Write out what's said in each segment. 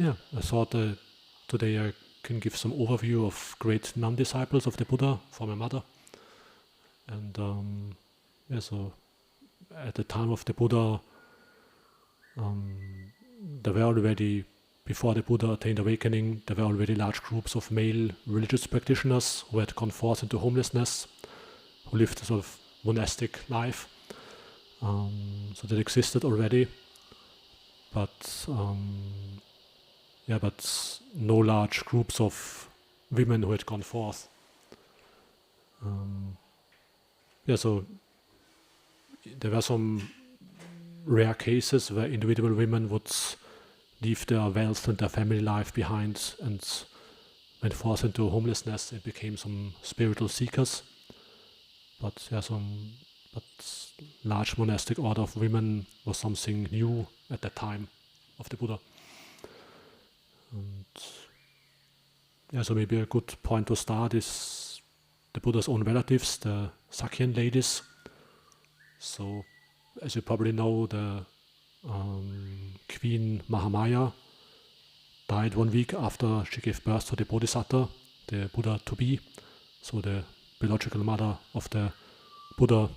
I thought today I can give some overview of great nun disciples of the Buddha for my mother. And so at the time of the Buddha, there were already, before the Buddha attained awakening, there were already large groups of male religious practitioners who had gone forth into homelessness, who lived a sort of monastic life. So that existed already, but no large groups of women who had gone forth. So there were some rare cases where individual women would leave their wealth and their family life behind and went forth into homelessness and became some spiritual seekers. But large monastic order of women was something new at that time of the Buddha. And so maybe a good point to start is the Buddha's own relatives, the Sakyan ladies. So, as you probably know, the Queen Mahamaya died 1 week after she gave birth to the Bodhisatta, the Buddha to be. So the biological mother of the Buddha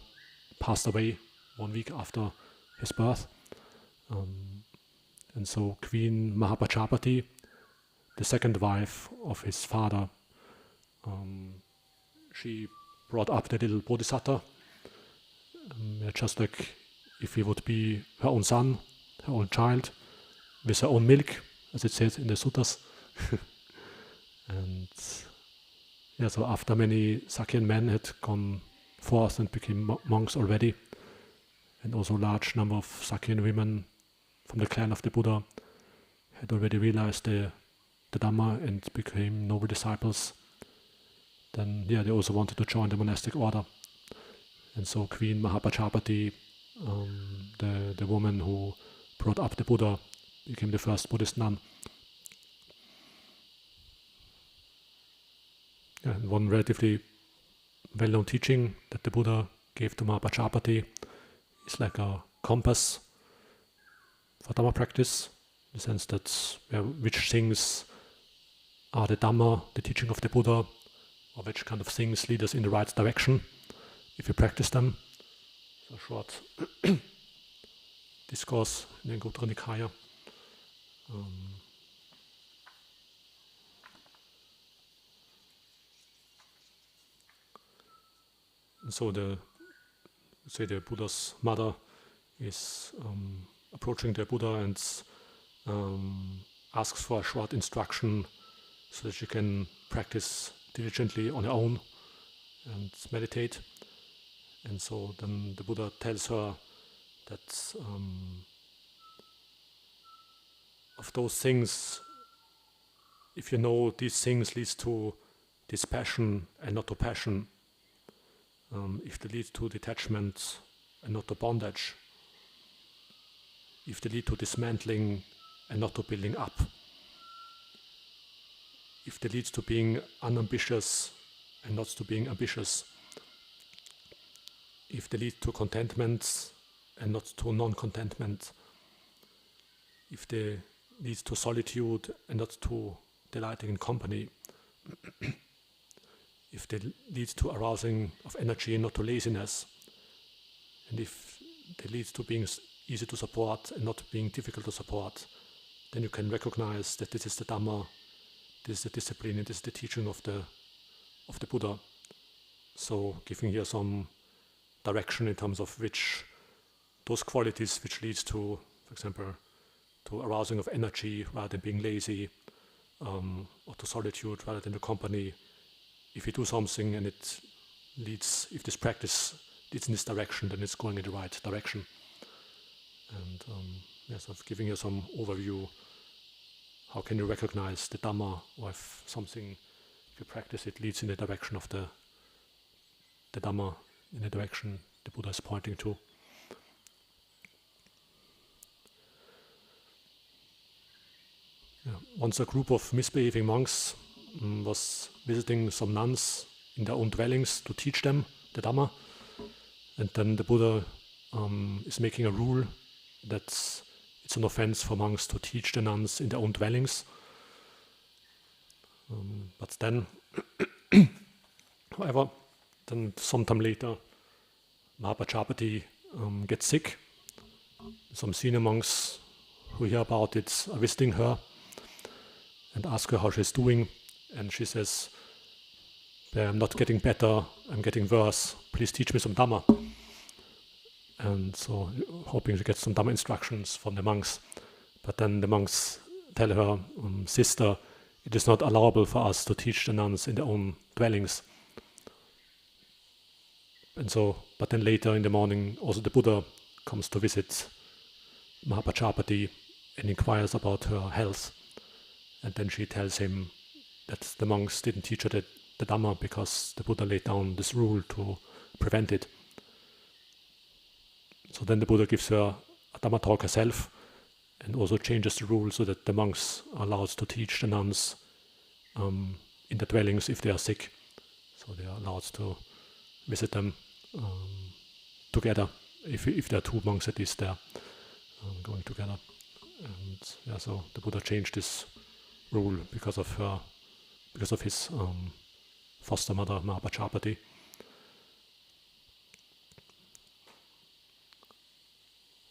passed away 1 week after his birth. And so Queen Mahā Pajāpati, the second wife of his father, she brought up the little Bodhisatta, just like if he would be her own son, her own child, with her own milk, as it says in the suttas. And so after many Sakyan men had gone forth and became monks already, and also a large number of Sakyan women from the clan of the Buddha had already realized the Dhamma and became noble disciples, then they also wanted to join the monastic order. And so Queen Mahā Pajāpati, the woman who brought up the Buddha, became the first Buddhist nun. And one relatively well-known teaching that the Buddha gave to Mahā Pajāpati is like a compass for Dhamma practice, in the sense that which things are the Dhamma, the teaching of the Buddha, or which kind of things lead us in the right direction if we practice them. So a short discourse in the Anguttara Nikaya. And so the Buddha's mother is approaching the Buddha and asks for a short instruction so that she can practice diligently on her own and meditate. And so then the Buddha tells her that of those things, if you know these things leads to dispassion and not to passion, if they lead to detachment and not to bondage, if they lead to dismantling and not to building up, if they lead to being unambitious and not to being ambitious, if they lead to contentment and not to non-contentment, if they lead to solitude and not to delighting in company, if they lead to arousing of energy and not to laziness, and if they lead to being easy to support and not being difficult to support, then you can recognize that this is the Dhamma, this is the discipline, and this is the teaching of the Buddha. So giving here some direction in terms of which those qualities which leads to, for example, to arousing of energy rather than being lazy, or to solitude rather than to company. If you do something and it leads, if this practice leads in this direction, then it's going in the right direction. And so giving you some overview, how can you recognize the Dhamma, or if something, if you practice it, leads in the direction of the Dhamma, in the direction the Buddha is pointing to. Once a group of misbehaving monks was visiting some nuns in their own dwellings to teach them the Dhamma, and then the Buddha is making a rule that it's an offense for monks to teach the nuns in their own dwellings. But then, however, then sometime later, Mahā Pajāpati gets sick. Some senior monks who hear about it are visiting her and ask her how she's doing. And she says, I'm not getting better, I'm getting worse. Please teach me some Dhamma. And so, hoping to get some Dhamma instructions from the monks. But then the monks tell her, sister, it is not allowable for us to teach the nuns in their own dwellings. And so, but then later in the morning, also the Buddha comes to visit Mahā Pajāpati and inquires about her health. And then she tells him that the monks didn't teach her the Dhamma because the Buddha laid down this rule to prevent it. So then the Buddha gives her a Dhamma talk herself and also changes the rule so that the monks are allowed to teach the nuns in the dwellings if they are sick. So they are allowed to visit them together, if there are two monks at least there going together. And so the Buddha changed this rule because of his foster mother, Mahā Pajāpati.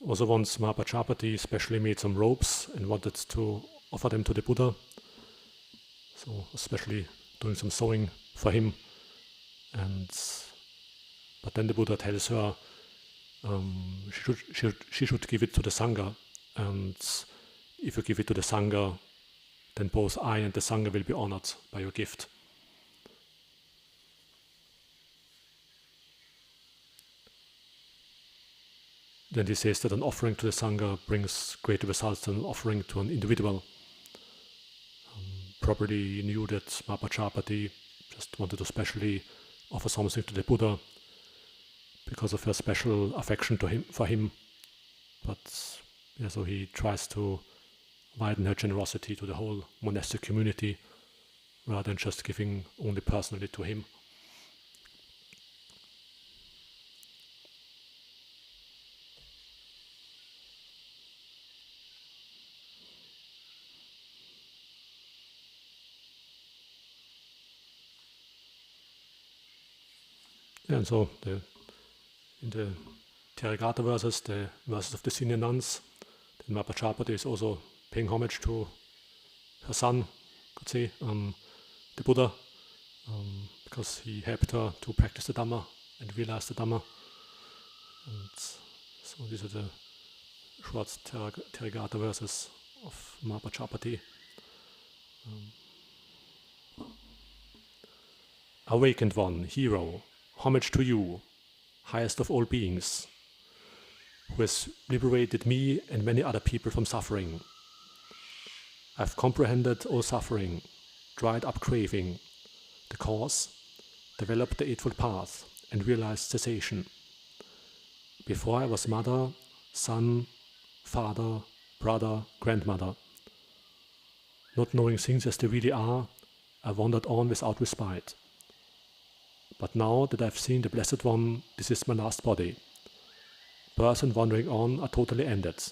Also once Mahā Pajāpati especially made some robes and wanted to offer them to the Buddha. So especially doing some sewing for him. But then the Buddha tells her she should give it to the Sangha. And if you give it to the Sangha, then both I and the Sangha will be honored by your gift. Then he says that an offering to the Sangha brings greater results than an offering to an individual. Probably he knew that Mahā Pajāpati just wanted to specially offer something to the Buddha because of her special affection for him. But so he tries to widen her generosity to the whole monastic community rather than just giving only personally to him. And so in the Therigatha verses, the verses of the senior nuns, then Mahā Pajāpati is also paying homage to her son, could say, the Buddha, because he helped her to practice the Dhamma and realize the Dhamma. And so these are the short Therigatha verses of Mahā Pajāpati. Awakened one, hero, homage to you, highest of all beings, who has liberated me and many other people from suffering. I've comprehended all suffering, dried up craving, the cause, developed the Eightfold Path, and realized cessation. Before I was mother, son, father, brother, grandmother. Not knowing things as they really are, I wandered on without respite. But now that I've seen the Blessed One, this is my last body. Birth and wandering on are totally ended.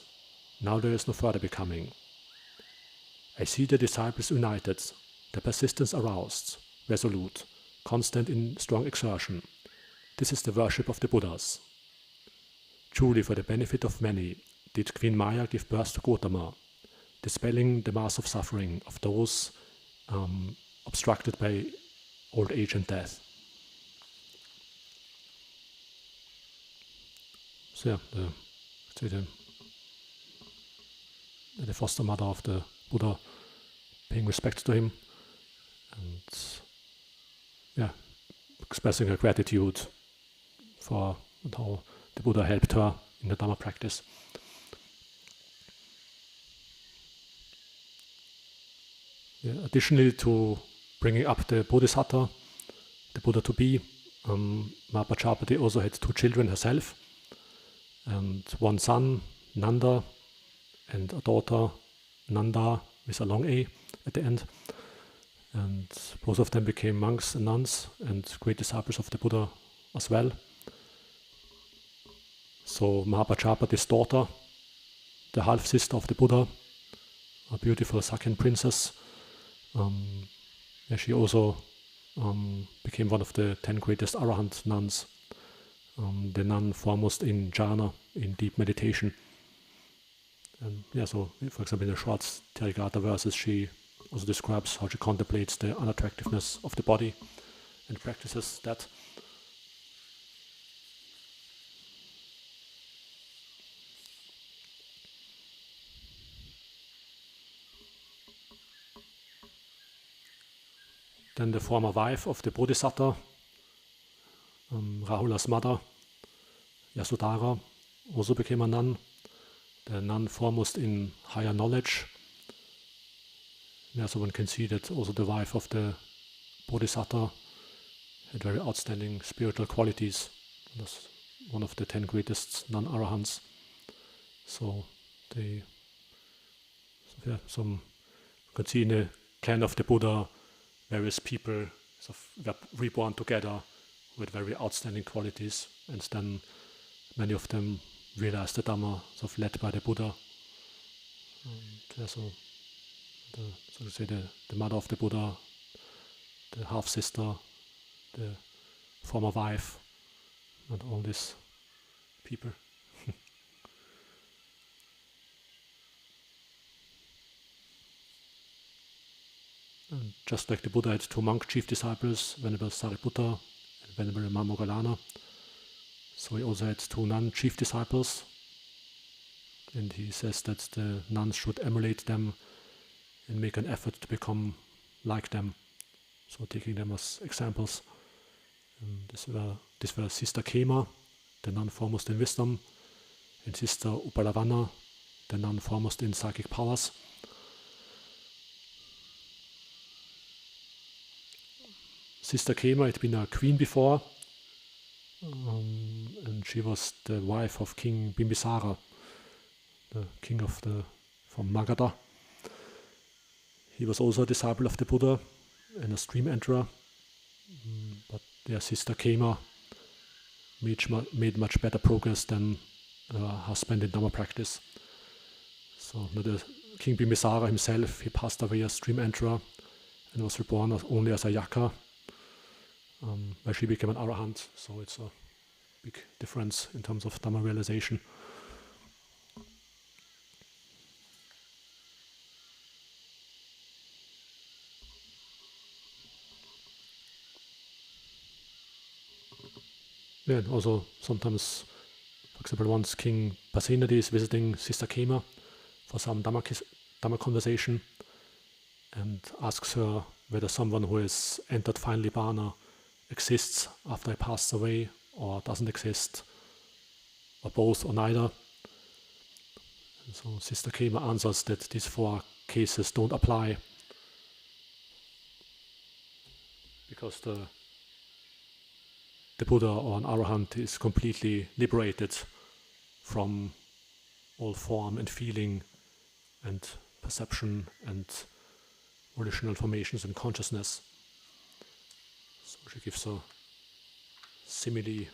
Now there is no further becoming. I see the disciples united, their persistence aroused, resolute, constant in strong exertion. This is the worship of the Buddhas. Truly, for the benefit of many, did Queen Maya give birth to Gautama, dispelling the mass of suffering of those obstructed by old age and death. So the foster mother of the Buddha paying respect to him and expressing her gratitude for how the Buddha helped her in the Dhamma practice. Additionally to bringing up the Bodhisatta, the Buddha to be, Mahā Pajāpati also had two children herself, and one son, Nandā, and a daughter, Nandā, with a long A at the end. And both of them became monks and nuns and great disciples of the Buddha as well. So Mahā Pajāpati's daughter the half-sister of the Buddha, a beautiful Sakyan princess. She also became one of the 10 greatest Arahant nuns, the nun foremost in jhana, in deep meditation. And so for example, in the short Therigatha verses, she also describes how she contemplates the unattractiveness of the body and practices that. Then the former wife of the Bodhisatta, Rahula's mother, Yasodhāra, also became a nun, the nun foremost in higher knowledge. So one can see that also the wife of the Bodhisatta had very outstanding spiritual qualities. That's one of the 10 greatest non-arahants. So you can see in the canon of the Buddha, various people were reborn together with very outstanding qualities, and then many of them realized the Dhamma, led by the Buddha. The mother of the Buddha, the half-sister, the former wife, and all these people. And just like the Buddha had 2 monk chief disciples, Venerable Sariputta and Venerable Moggallana, so he also had 2 nun chief disciples, and he says that the nuns should emulate them and make an effort to become like them, so taking them as examples. And this were Sister Khema, the nun foremost in wisdom, and Sister Upalavanna, the nun foremost in psychic powers. Sister Khema had been a queen before, and she was the wife of King Bimbisara, the king from Magadha. He was also a disciple of the Buddha and a stream enterer, but their Sister Khema made much better progress than her husband in Dhamma practice. So the King Bimbisara himself, he passed away as stream enterer and was reborn only as a yaka, where she became an arahant. So it's a big difference in terms of Dhamma realization. Yeah, and also sometimes, for example, once King Pasenadi is visiting Sister Khema for some Dhamma conversation and asks her whether someone who has entered final Nibbana exists after he passes away or doesn't exist, or both or neither. And so Sister Khema answers that these 4 cases don't apply because the Buddha or an Arahant is completely liberated from all form and feeling and perception and volitional formations and consciousness. So she gives a simile.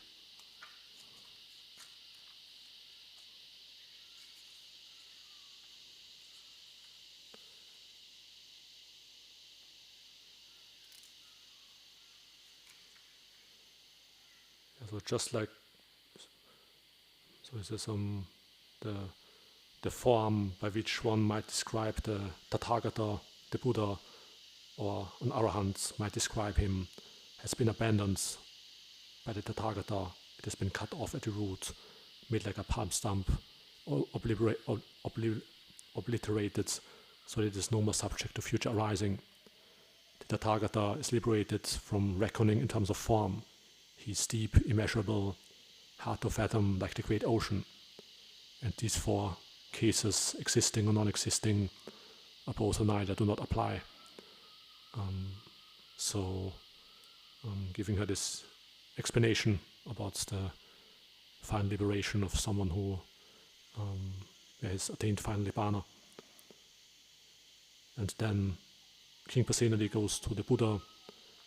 So just like, so this is the form by which one might describe the Tathagata, the Buddha, or an Arahant might describe him, has been abandoned by the Tathagata. It has been cut off at the root, made like a palm stump, or obliterated, so that it is no more subject to future arising. The Tathagata is liberated from reckoning in terms of form. He is deep, immeasurable, hard to fathom like the great ocean. And these 4 cases, existing or non-existing, are both or neither, do not apply. Giving her this explanation about the final liberation of someone who has attained final Nibbana. And then King Pasenadi goes to the Buddha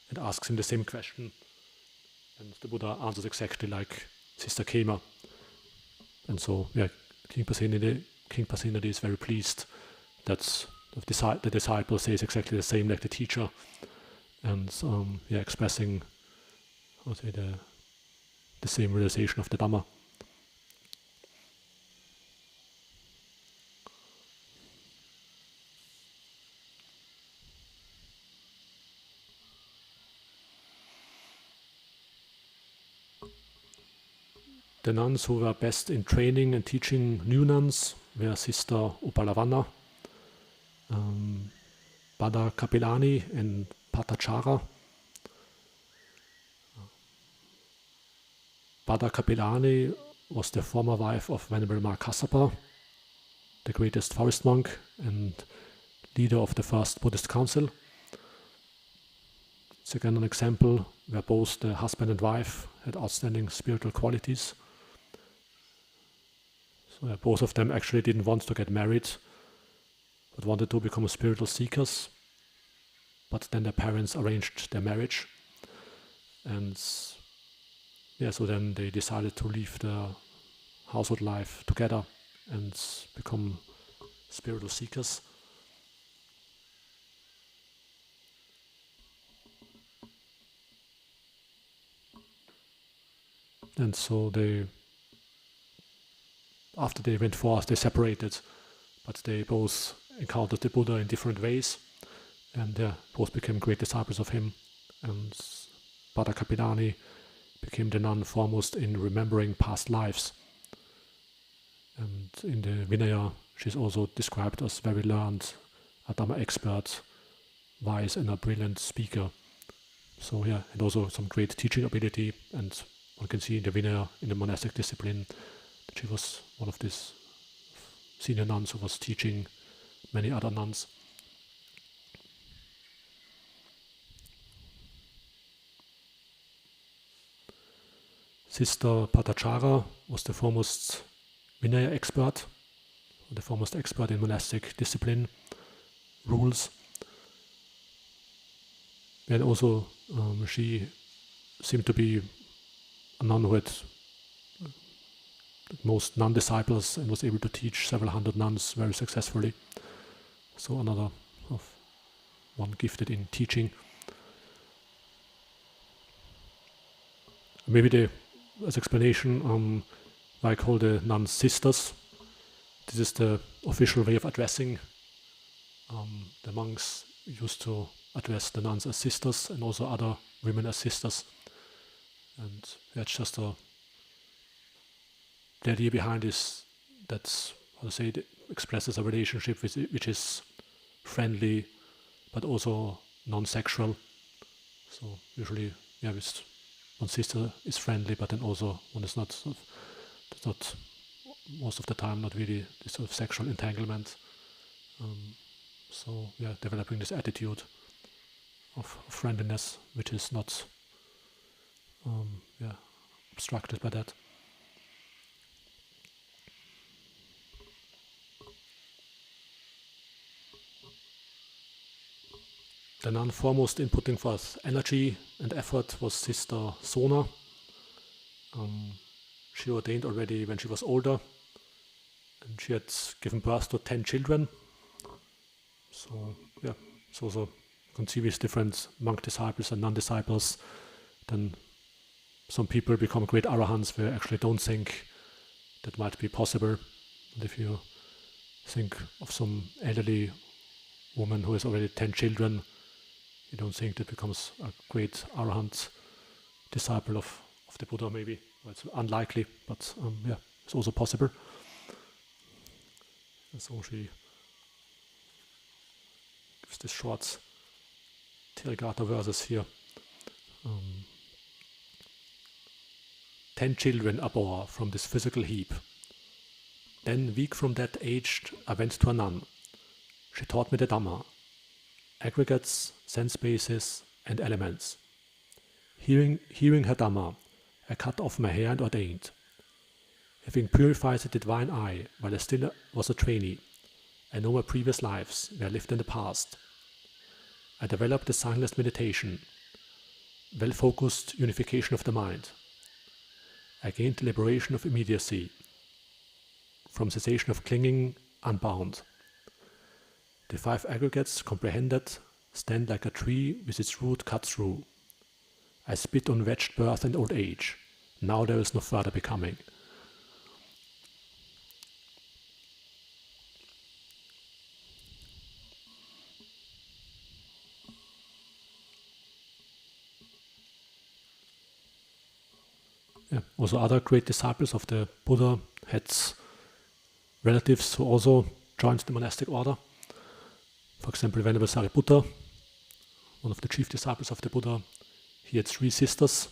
and asks him the same question. And the Buddha answers exactly like Sister Khema. And so, King Pasenadi King Pasenadi is very pleased that the disciple says exactly the same like the teacher, and expressing the same realization of the Dhamma. The nuns who were best in training and teaching new nuns were Sister Upalavanna, Bhadra Kapilani and Pāṭācārā. Bhadra Kapilani was the former wife of Venerable Ma Kassapa, the greatest forest monk and leader of the first Buddhist council. It's again an example where both the husband and wife had outstanding spiritual qualities. So both of them actually didn't want to get married, but wanted to become spiritual seekers. But then their parents arranged their marriage, and so then they decided to leave their household life together and become spiritual seekers. And so after they went forth, they separated, but they both encountered the Buddha in different ways, and both became great disciples of him. And Bhadra Kapilani became the nun foremost in remembering past lives. And in the Vinaya, she's also described as very learned, a Dhamma expert, wise and a brilliant speaker. So and also some great teaching ability, and one can see in the Vinaya, in the monastic discipline, that she was one of these senior nuns who was teaching many other nuns. Sister Pāṭācārā was the foremost Vinaya expert, the foremost expert in monastic discipline, rules. And also she seemed to be a nun who had most nun disciples and was able to teach several hundred nuns very successfully. So another one gifted in teaching. Maybe as explanation, I call the nuns sisters. This is the official way of addressing. The monks used to address the nuns as sisters and also other women as sisters. And that's just the idea behind is that, it expresses a relationship which is friendly but also non-sexual. So usually, one sister is friendly, but then also one is not most of the time not really this sort of sexual entanglement. Developing this attitude of friendliness, which is not obstructed by that. The nun foremost in putting forth energy and effort was Sister Sona. She ordained already when she was older, and she had given birth to 10 children. So you can see with different monk disciples and nun disciples, then some people become great arahants where actually don't think that might be possible. And if you think of some elderly woman who has already 10 children, you don't think that becomes a great arahant disciple of the Buddha, maybe. Well, it's unlikely, but it's also possible. And so she gives this short Therigātha verses here. 10 children I bore from this physical heap. Then, weak from that age, I went to a nun. She taught me the Dhamma, aggregates, sense bases, and elements. Hearing her Dhamma, I cut off my hair and ordained. Having purified the divine eye while I still was a trainee, I know my previous lives where I lived in the past. I developed the signless meditation, well-focused unification of the mind. I gained the liberation of immediacy, from cessation of clinging, unbound. The 5 aggregates, comprehended, stand like a tree with its root cut through. I spit on wretched birth and old age. Now there is no further becoming. Yeah. Also other great disciples of the Buddha had relatives who also joined the monastic order. For example, Venerable Sariputta, one of the chief disciples of the Buddha, he had 3 sisters,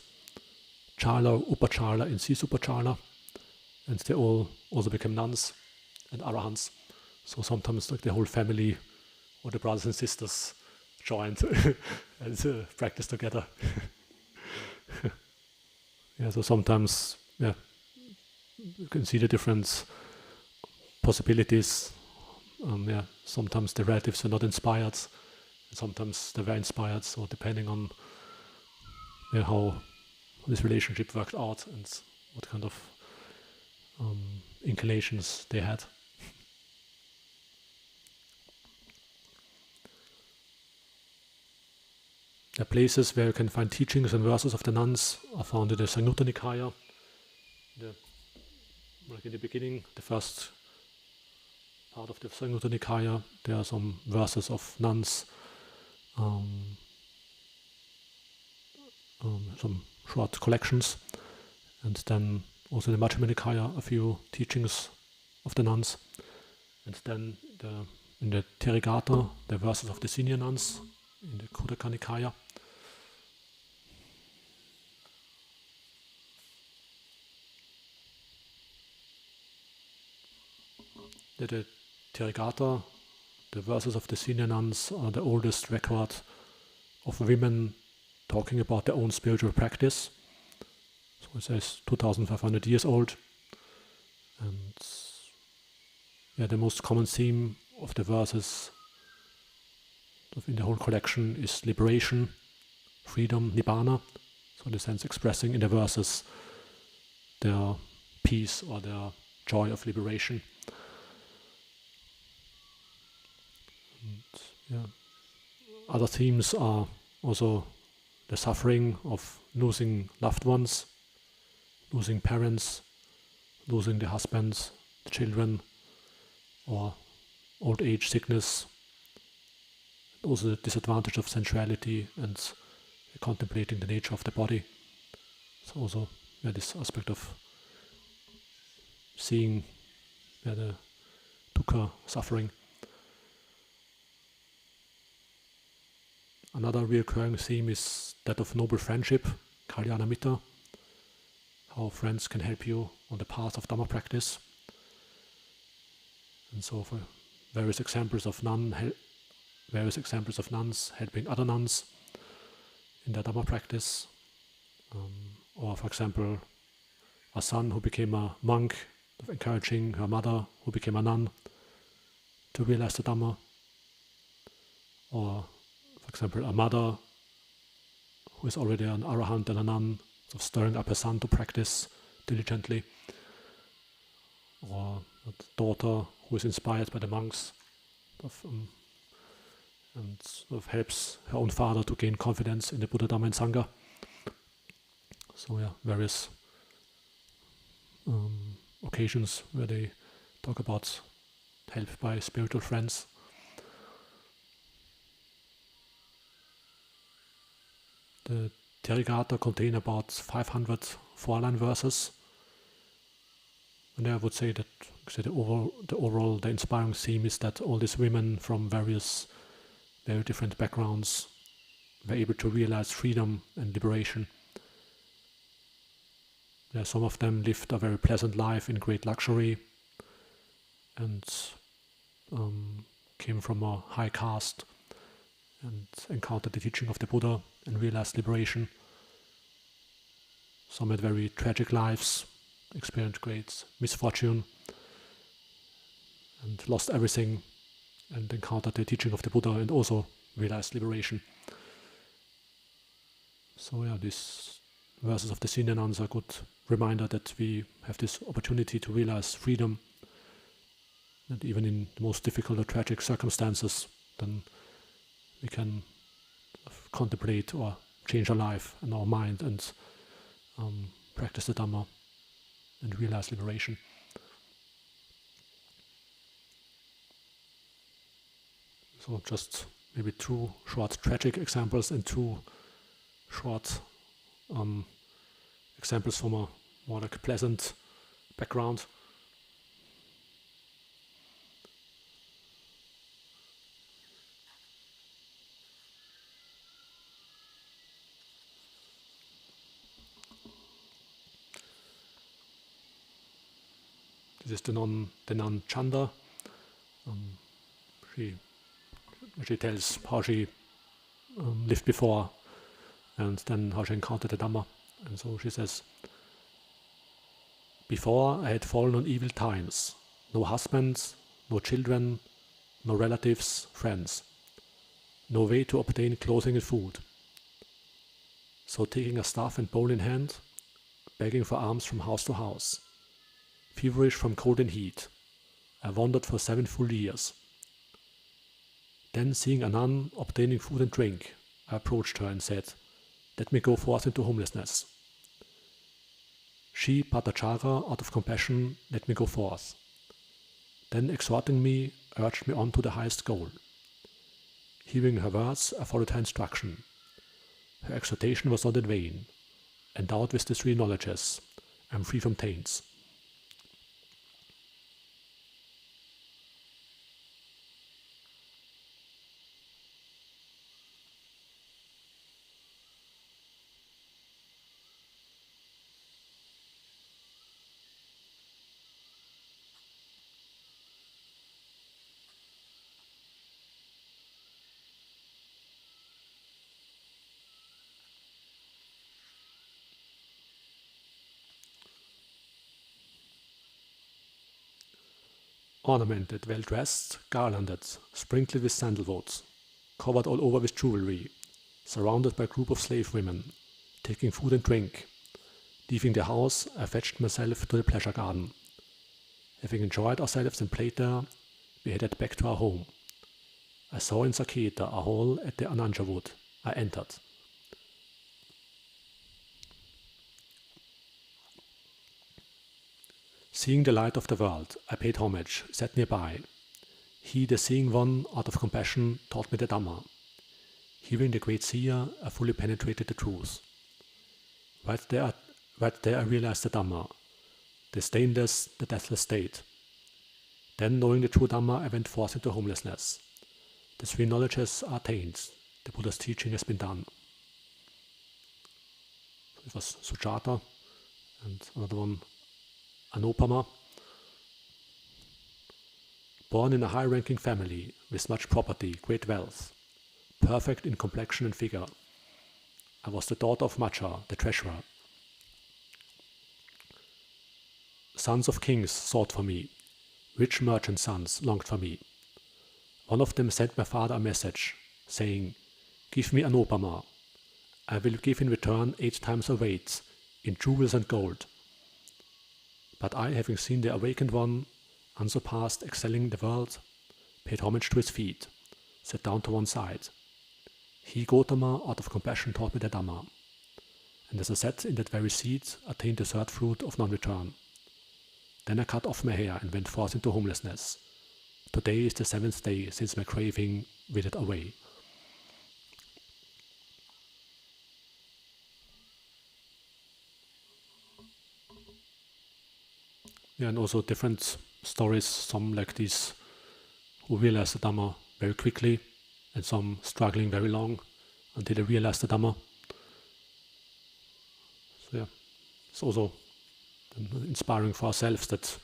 Chala, Upachala and Sisupachala, and they all also became nuns and arahants. So sometimes like the whole family or the brothers and sisters joined and practiced together. Yeah, so sometimes, yeah, you can see the different possibilities. Yeah, sometimes the relatives are not inspired, and sometimes they were inspired. So depending on how this relationship worked out and what kind of inclinations they had. The places where you can find teachings and verses of the nuns are found in the Samyutta Nikaya. Like in the beginning, the first part of the Samyutta Nikaya, there are some verses of nuns, some short collections, and then also in the Majjhima Nikaya, a few teachings of the nuns, and then in the Therigātha, the verses of the senior nuns, in the Khuddaka Nikaya. The Therigātha, the verses of the senior nuns, are the oldest record of women talking about their own spiritual practice. So it says 2,500 years old. And the most common theme of the verses in the whole collection is liberation, freedom, nibbana. So in a sense expressing in the verses their peace or their joy of liberation. And, other themes are also the suffering of losing loved ones, losing parents, losing the husbands, the children, or old age, sickness, also the disadvantage of sensuality and contemplating the nature of the body. So also this aspect of seeing the dukkha, suffering. Another recurring theme is that of noble friendship, kalyana mitta, how friends can help you on the path of Dhamma practice. And so for various examples of nuns helping other nuns in their Dhamma practice. Or for example, a son who became a monk, encouraging her mother who became a nun to realize the Dhamma. Or for example, a mother who is already an arahant and a nun, of stirring up her son to practice diligently. Or a daughter who is inspired by the monks and helps her own father to gain confidence in the Buddha, Dhamma and Sangha. So various occasions where they talk about help by spiritual friends. The Therigatha contain about 500 four-line verses, and I would say that the inspiring theme is that all these women from various very different backgrounds were able to realize freedom and liberation. Some of them lived a very pleasant life in great luxury and came from a high caste and encountered the teaching of the Buddha and realized liberation. Some had very tragic lives, experienced great misfortune and lost everything and encountered the teaching of the Buddha and also realized liberation. So these verses of the senior nuns are a good reminder that we have this opportunity to realize freedom that even in the most difficult or tragic circumstances, then we can contemplate or change our life and our mind and practice the Dhamma and realize liberation. So just maybe 2 short tragic examples and 2 short examples from a more like pleasant background. This is the nun Candā. She tells how she lived before and then how she encountered the Dhamma. And so she says, "Before I had fallen on evil times, no husband, no children, no relatives, friends, no way to obtain clothing and food. So taking a staff and bowl in hand, begging for alms from house to house, feverish from cold and heat, I wandered for 7 full years. Then seeing a nun obtaining food and drink, I approached her and said, 'Let me go forth into homelessness.' She, Pāṭācārā, out of compassion, let me go forth. Then exhorting me, urged me on to the highest goal. Hearing her words, I followed her instruction. Her exhortation was not in vain. Endowed with the 3 knowledges, I am free from taints." Ornamented, well-dressed, garlanded, sprinkled with sandalwood, covered all over with jewelry, surrounded by a group of slave women, taking food and drink. Leaving the house, I fetched myself to the pleasure garden. Having enjoyed ourselves and played there, we headed back to our home. I saw in Sakyan a hall at the Ananja wood. I entered. Seeing the light of the world, I paid homage, sat nearby. He, the seeing one, out of compassion, taught me the Dhamma. Hearing the great seer, I fully penetrated the truth. Right there I realized the Dhamma, the stainless, the deathless state. Then, knowing the true Dhamma, I went forth into homelessness. The 3 knowledges are attained. The Buddha's teaching has been done. It was Sujata and another one, Anupama. Born in a high-ranking family, with much property, great wealth, perfect in complexion and figure, I was the daughter of Macha, the treasurer. Sons of kings sought for me, rich merchant sons longed for me. One of them sent my father a message, saying, "Give me Anupama. I will give in return 8 times her weight, in jewels and gold." But I, having seen the awakened one, unsurpassed, excelling the world, paid homage to his feet, sat down to one side. He, Gotama, out of compassion taught me the Dhamma, and as I sat in that very seat, attained the 3rd fruit of non-return. Then I cut off my hair and went forth into homelessness. Today is the 7th day since my craving withered away. Yeah, and also different stories, some like these who realize the Dhamma very quickly, and some struggling very long until they realize the Dhamma. So yeah, it's also inspiring for ourselves that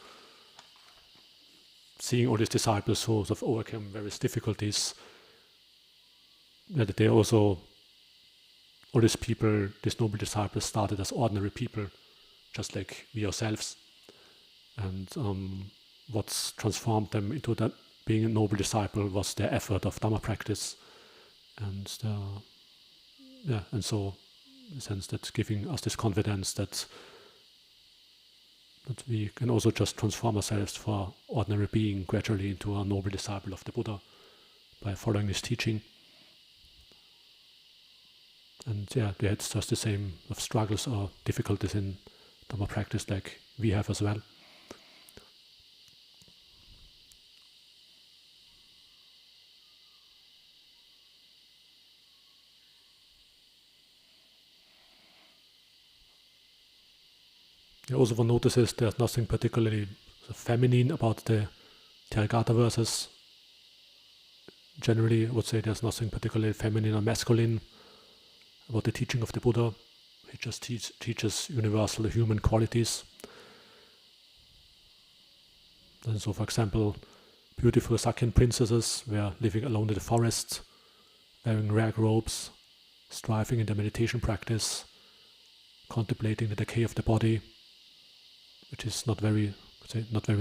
seeing all these disciples who have overcome various difficulties, that they also, all these people, these noble disciples started as ordinary people, just like we ourselves. And what's transformed them into that being a noble disciple was their effort of Dhamma practice, and and so in the sense that giving us this confidence that But we can also just transform ourselves for ordinary being gradually into a noble disciple of the Buddha by following his teaching. And yeah, we had just the same of struggles or difficulties in Dhamma practice like we have as well. You also will notice there's nothing particularly feminine about the Therigatha verses. Generally, I would say there's nothing particularly feminine or masculine about the teaching of the Buddha. He just teaches universal human qualities. And so, for example, beautiful Sakyan princesses were living alone in the forest, wearing rag robes, striving in their meditation practice, contemplating the decay of the body, which is not very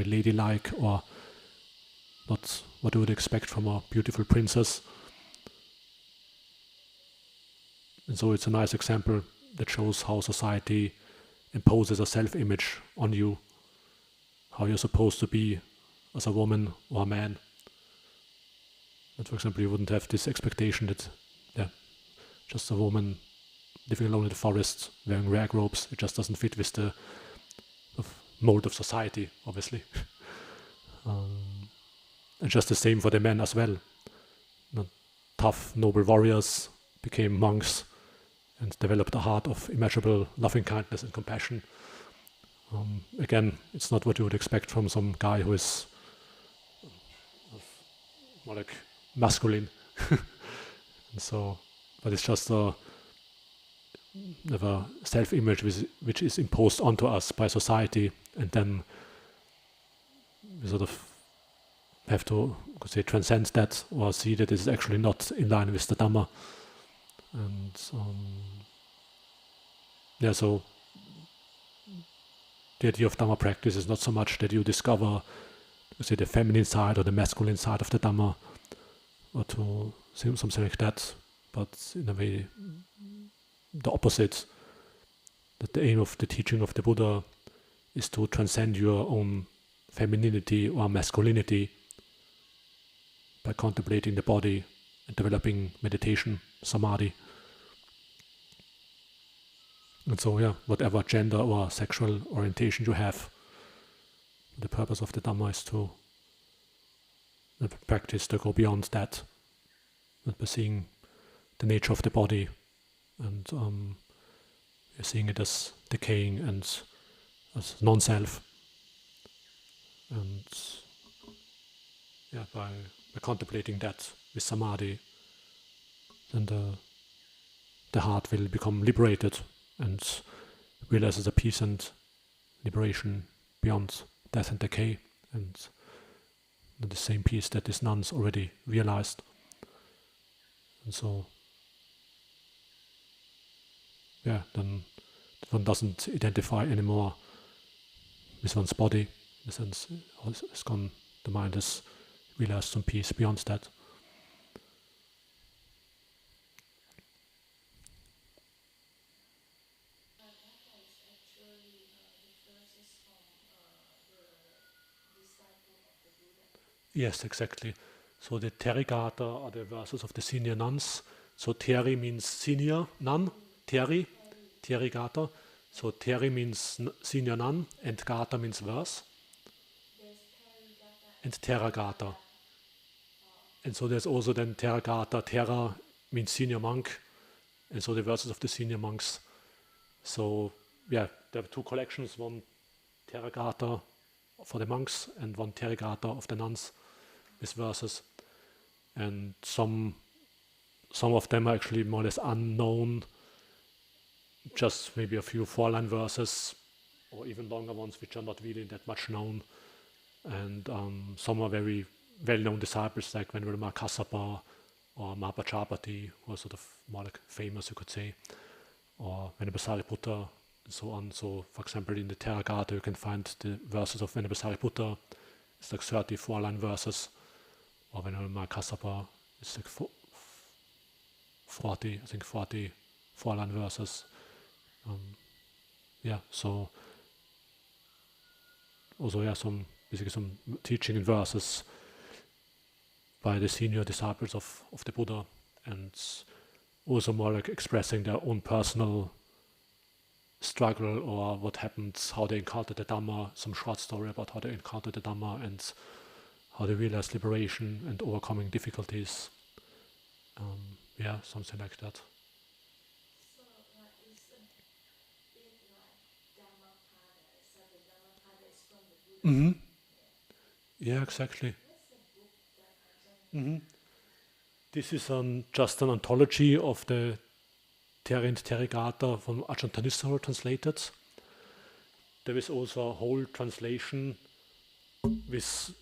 ladylike or not what you would expect from a beautiful princess. And so it's a nice example that shows how society imposes a self-image on you, how you're supposed to be as a woman or a man. And for example, you wouldn't have this expectation that just a woman living alone in the forest wearing rag robes, it just doesn't fit with the mold of society, obviously. And just the same for the men as well. Tough, noble warriors became monks and developed a heart of immeasurable loving kindness and compassion. Again, it's not what you would expect from some guy who is more like masculine. And so, but it's just a self-image which is imposed onto us by society, and then we sort of have to, transcend that or see that it is actually not in line with the Dhamma. And so the idea of Dhamma practice is not so much that you discover, the feminine side or the masculine side of the Dhamma, or to say something like that, but in a way the opposite, that the aim of the teaching of the Buddha is to transcend your own femininity or masculinity by contemplating the body and developing meditation, samadhi. And so, whatever gender or sexual orientation you have, the purpose of the Dhamma is to practice to go beyond that, and by seeing the nature of the body and seeing it as decaying and as non-self. And by contemplating that with samadhi, then the heart will become liberated and realizes a peace and liberation beyond death and decay, and the same peace that these nuns already realized. And so, then one doesn't identify anymore with one's body. In a sense, it's gone. The mind has realized some peace beyond that. Yes, exactly. So the Therigātha are the verses of the senior nuns. So Theri means senior nun, Therigātha. So Theri means senior nun, and Gātha means verse. And Therigatha. And so there's also then Therigatha. Thera means senior monk, and so the verses of the senior monks. So there are two collections, one Therigatha for the monks and one Therigatha of the nuns with verses. And some of them are actually more or less unknown, just maybe a few 4-line verses, or even longer ones which are not really that much known. And some are very well-known disciples, like Venerable Mahā Kassapa or Mahā Pajāpati, who are sort of more like famous, you could say, or Venerable Sariputta, and so on. So, for example, in the Therigatha you can find the verses of Venerable Sariputta. It's like 34-line verses, or Venerable Mahā Kassapa, it's like 40 4-line verses. So also some basically some teaching in verses by the senior disciples of the Buddha, and also more like expressing their own personal struggle or what happened, how they encountered the Dhamma, some short story about how they encountered the Dhamma and how they realized liberation and overcoming difficulties. Something like that. So it's a bit like Dhammapada, so the Dhammapada is from the Buddha. Mm-hmm. Yeah, exactly. What's the book that Ajahn? This is just an anthology of the Ther and Therigātha from Ajahn Thanissaro translated. There is also a whole translation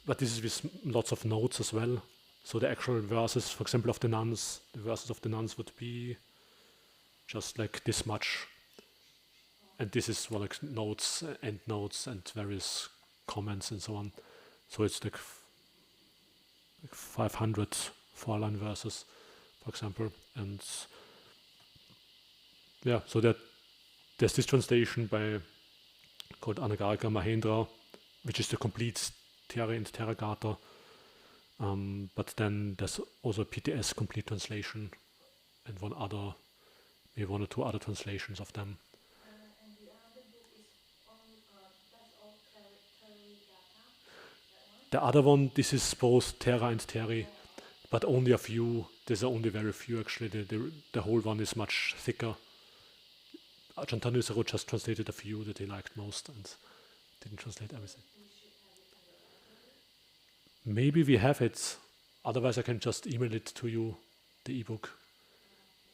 but this is with lots of notes as well. So the actual verses, for example, of the nuns, the verses of the nuns would be just like this much. And this is like notes, end notes, and various comments and so on. So it's like 500 four-line verses, for example. And so there's this translation called Anagarika Mahendra, which is the complete Ther and Therigātha. But then there's also a PTS complete translation and maybe one or two other translations of them. And the other book is that's all Therigātha, that one? The other one, this is both Thera and Theri, but only a few. There's only very few actually. The whole one is much thicker. Ajahn Thanissaro just translated a few that he liked most and didn't translate everything. Maybe we have it. Otherwise, I can just email it to you, the ebook.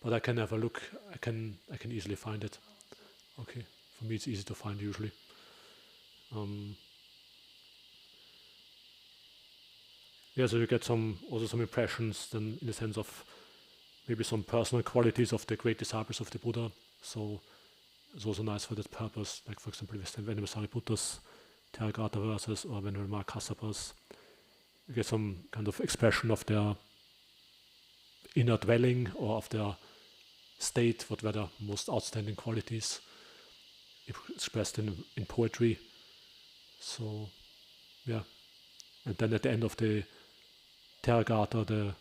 But I can have a look. I can easily find it. Okay, for me it's easy to find usually. So you get also some impressions then in the sense of maybe some personal qualities of the great disciples of the Buddha. So it's also nice for that purpose. Like for example, when we Sariputta's Therigātha verses or when we remark Kassapas, you get some kind of expression of their inner dwelling or of their state, what were their most outstanding qualities expressed in poetry. So, and then at the end of the Therigatha, the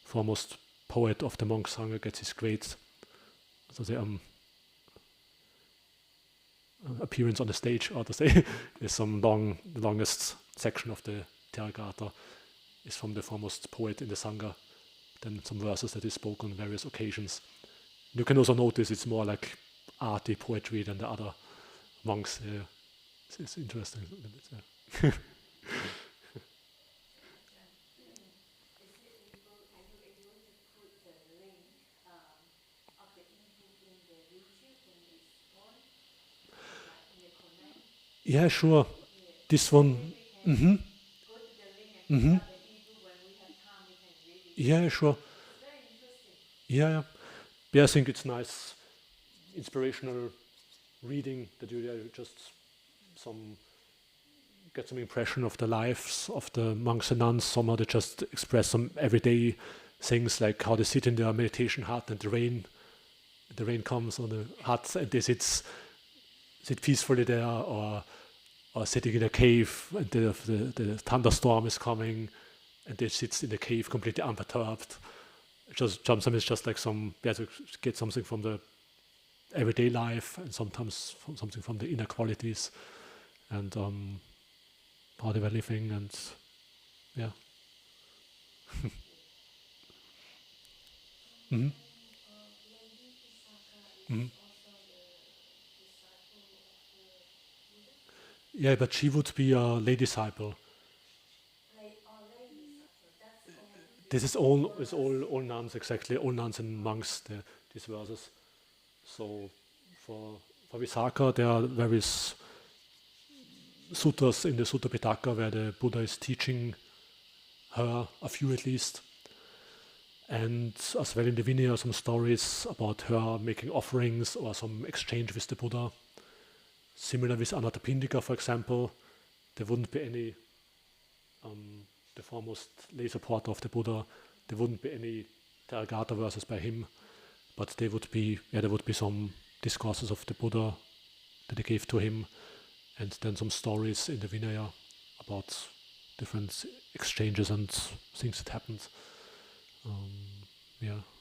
foremost poet of the monk Sangha gets his great appearance on the stage, or to say, is some the longest section of the Therigatha is from the foremost poet in the Sangha, then some verses that he spoke on various occasions. You can also notice it's more like arty poetry than the other monks. It's interesting. Yeah, sure. This one. Yeah, sure. Yeah. I think it's nice, inspirational reading that you just get some impression of the lives of the monks and nuns. Somehow they just express some everyday things like how they sit in their meditation hut and the rain comes on the hut and they sit peacefully there, or sitting in a cave and the thunderstorm is coming and they sit in the cave completely unperturbed. Sometimes it's just like to get something from the everyday life, and sometimes something from the inner qualities and how they were living, and Mm-hmm. Mm-hmm. Yeah, but she would be a lay disciple. This is all nuns, exactly, all nuns and monks, these verses. So for Visakha, there are various suttas in the Sutta Pitaka where the Buddha is teaching her, a few at least. And as well in the Vinaya, some stories about her making offerings or some exchange with the Buddha. Similar with Anathapindika, for example, there wouldn't be any, the foremost lay supporter of the Buddha, there wouldn't be any Therigatha verses by him, but there would be some discourses of the Buddha that he gave to him, and then some stories in the Vinaya about different exchanges and things that happened. Yeah,